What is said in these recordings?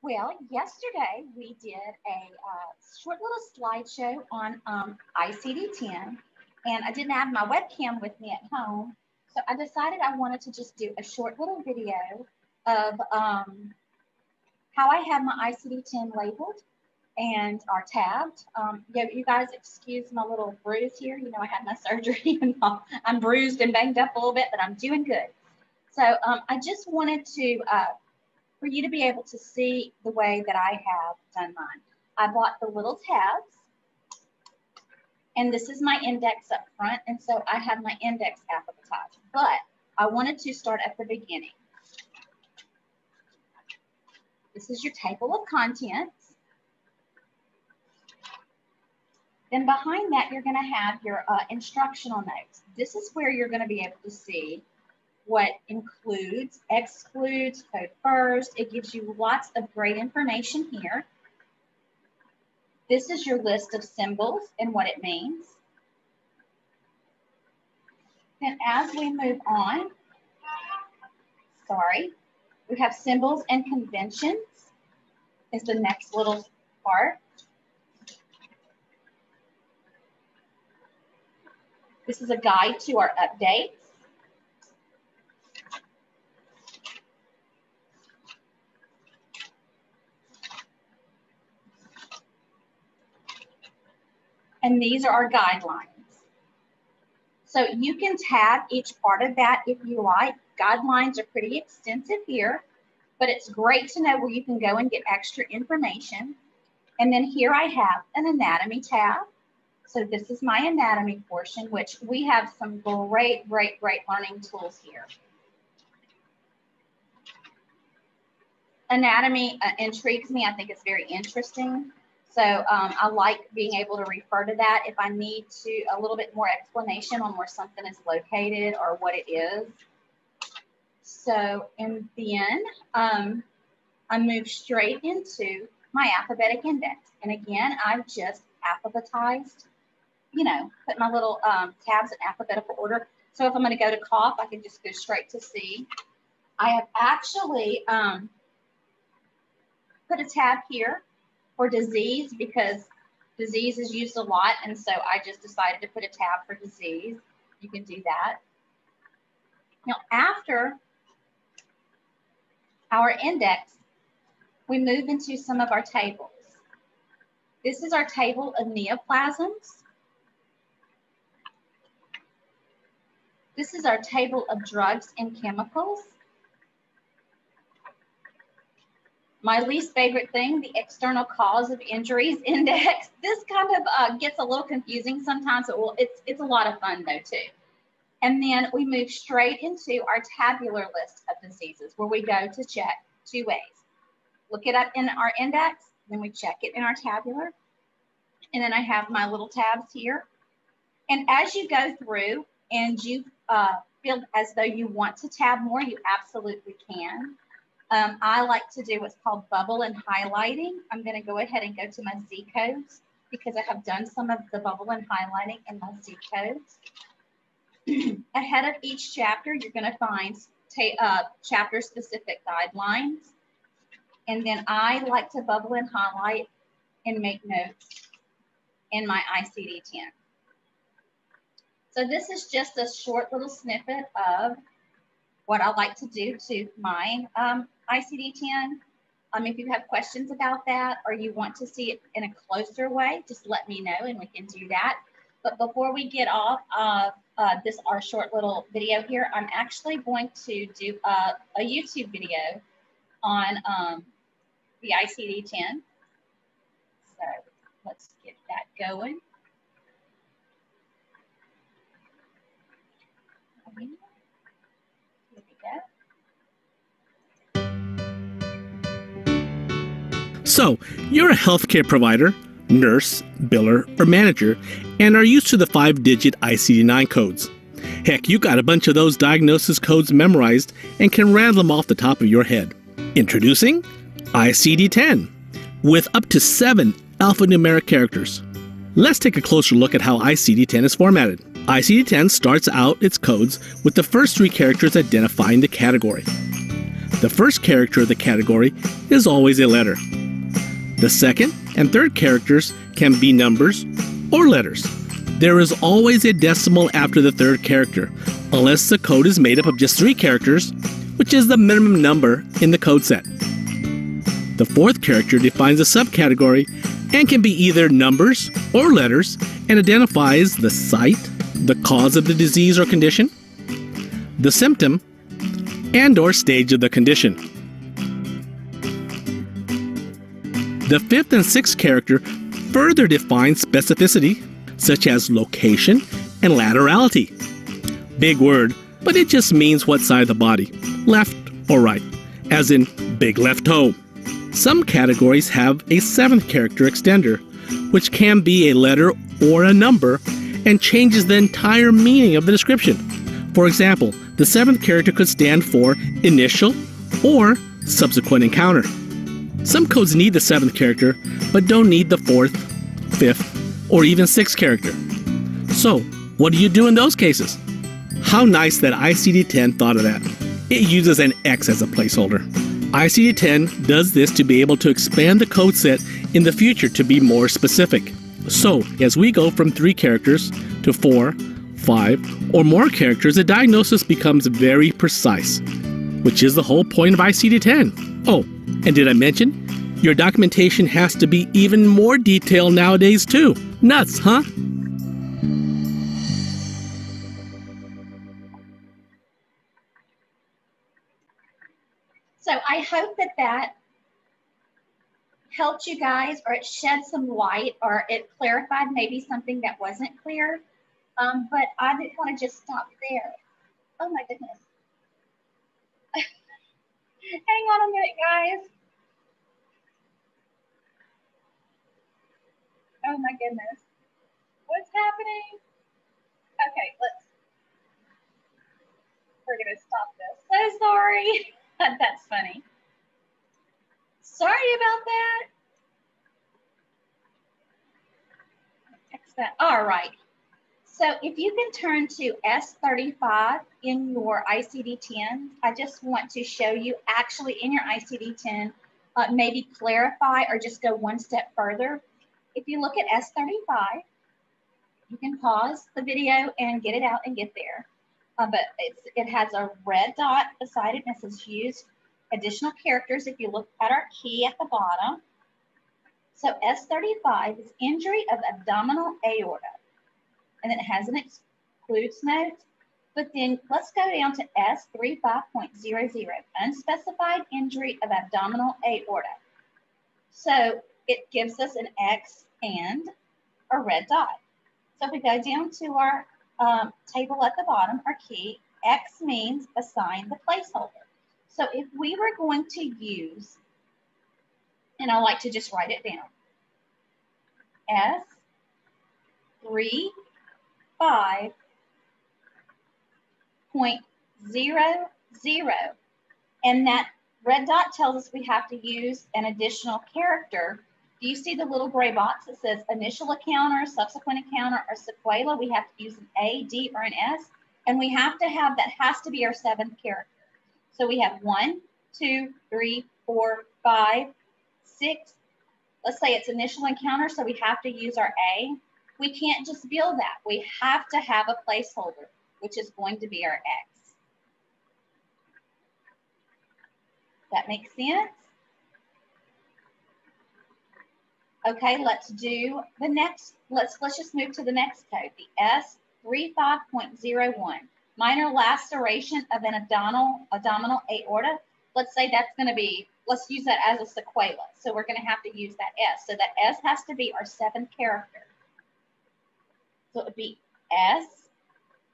Well, yesterday we did a short little slideshow on ICD-10, and I didn't have my webcam with me at home, so I decided I wanted to just do a short little video of how I have my ICD-10 labeled and are tabbed. You guys excuse my little bruise here. You know, I had my surgery and I'm bruised and banged up a little bit, but I'm doing good. So I just wanted to for you to be able to see the way that I have done mine. I bought the little tabs, and this is my index up front, and so I have my index alphabetized, but I wanted to start at the beginning. This is your table of contents. Then behind that, you're going to have your instructional notes. This is where you're going to be able to see what includes, excludes, code first. It gives you lots of great information here. This is your list of symbols and what it means. And as we move on, we have symbols and conventions is the next little part. This is a guide to our updates. And these are our guidelines. So you can tab each part of that if you like. Guidelines are pretty extensive here, but it's great to know where you can go and get extra information. And then here I have an anatomy tab. So this is my anatomy portion, which we have some great learning tools here. Anatomy intrigues me. I think it's very interesting. So I like being able to refer to that if I need to a little bit more explanation on where something is located or what it is. So, and then I move straight into my alphabetic index. And again, I've just alphabetized, you know, put my little tabs in alphabetical order. So if I'm going to go to cough, I can just go straight to C. I have actually put a tab here for disease because disease is used a lot, and so I just decided to put a tab for disease. You can do that. Now, after our index, we move into some of our tables. This is our table of neoplasms. This is our table of drugs and chemicals. My least favorite thing, the external cause of injuries index. This kind of gets a little confusing sometimes. It's a lot of fun though too. And then we move straight into our tabular list of diseases where we go to check two ways. Look it up in our index, then we check it in our tabular. And then I have my little tabs here. And as you go through and you feel as though you want to tab more, you absolutely can. I like to do what's called bubble and highlighting. I'm going to go ahead and go to my Z codes because I have done some of the bubble and highlighting in my Z codes. Ahead of each chapter, you're going to find chapter specific guidelines. And then I like to bubble and highlight and make notes in my ICD-10. So this is just a short little snippet of what I like to do to my ICD-10. If you have questions about that or you want to see it in a closer way, just let me know and we can do that. But before we get off our short little video here, I'm actually going to do a YouTube video on the ICD-10. So let's get that going. So, you're a healthcare provider, nurse, biller, or manager, and are used to the 5-digit ICD-9 codes. Heck, you got a bunch of those diagnosis codes memorized and can rattle them off the top of your head. Introducing ICD-10, with up to 7 alphanumeric characters. Let's take a closer look at how ICD-10 is formatted. ICD-10 starts out its codes with the first 3 characters identifying the category. The first character of the category is always a letter. The second and third characters can be numbers or letters. There is always a decimal after the third character, unless the code is made up of just 3 characters, which is the minimum number in the code set. The fourth character defines a subcategory and can be either numbers or letters and identifies the site, the cause of the disease or condition, the symptom, and/or stage of the condition. The fifth and sixth character further define specificity, such as location and laterality. Big word, but it just means what side of the body, left or right, as in big left toe. Some categories have a seventh character extender, which can be a letter or a number and changes the entire meaning of the description. For example, the seventh character could stand for initial or subsequent encounter. Some codes need the seventh character, but don't need the fourth, fifth, or even sixth character. So, what do you do in those cases? How nice that ICD-10 thought of that. It uses an X as a placeholder. ICD-10 does this to be able to expand the code set in the future to be more specific. So, as we go from 3 characters to 4, 5, or more characters, the diagnosis becomes very precise, which is the whole point of ICD-10. Oh, and did I mention? Your documentation has to be even more detailed nowadays too. Nuts, huh? So I hope that helped you guys, or it shed some light, or it clarified maybe something that wasn't clear. But I didn't want to just stop there. Oh my goodness. Hang on a minute, guys. Oh my goodness. What's happening? Okay, we're gonna stop this. So sorry. That's funny. Sorry about that. Fix that. All right. So if you can turn to S35 in your ICD-10, I just want to show you actually in your ICD-10, maybe clarify or just go one step further. If you look at S35, you can pause the video and get it out and get there. But it has a red dot beside it and it says use additional characters if you look at our key at the bottom. So S35 is injury of abdominal aorta. And then it has an excludes note. But then let's go down to S35.00, unspecified injury of abdominal aorta. So it gives us an X and a red dot. So if we go down to our table at the bottom, our key, X means assign the placeholder. So if we were going to use, and I like to just write it down, S35.00, and that red dot tells us we have to use an additional character. Do you see the little gray box that says initial encounter, subsequent encounter, or sequela? We have to use an A, D, or an S, and we have to have, that has to be our 7th character. So we have 1, 2, 3, 4, 5, 6. Let's say it's initial encounter, so we have to use our A. We can't just build that. We have to have a placeholder, which is going to be our X. That makes sense? Okay, let's do the next, let's just move to the next code, the S35.01, minor laceration of an abdominal aorta. Let's say that's going to be, let's use that as a sequela. So we're going to have to use that S. So that S has to be our 7th character. So it would be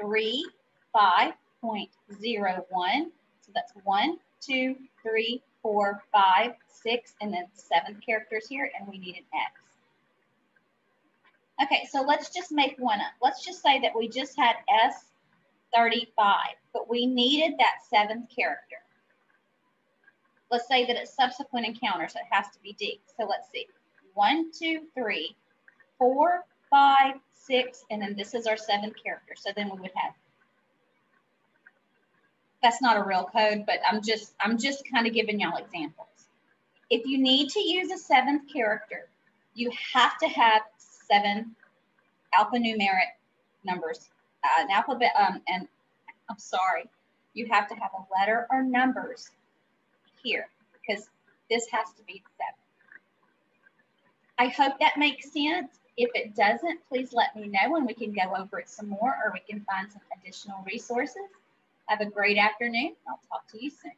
S35.01. So that's 1, 2, 3, 4, 5, 6, and then 7 characters here, and we need an X. Okay, so let's just make one up. Let's just say that we just had S35, but we needed that 7th character. Let's say that it's subsequent encounter, so it has to be D. So let's see, 1, 2, 3, 4, 5, 6, and then this is our 7th character. So then we would have That's not a real code, but I'm just kind of giving y'all examples. If you need to use a 7th character, you have to have 7 alphanumeric numbers, an alphabet, and I'm sorry, you have to have a letter or numbers here because this has to be 7. I hope that makes sense. If it doesn't, please let me know and we can go over it some more or we can find some additional resources. Have a great afternoon. I'll talk to you soon.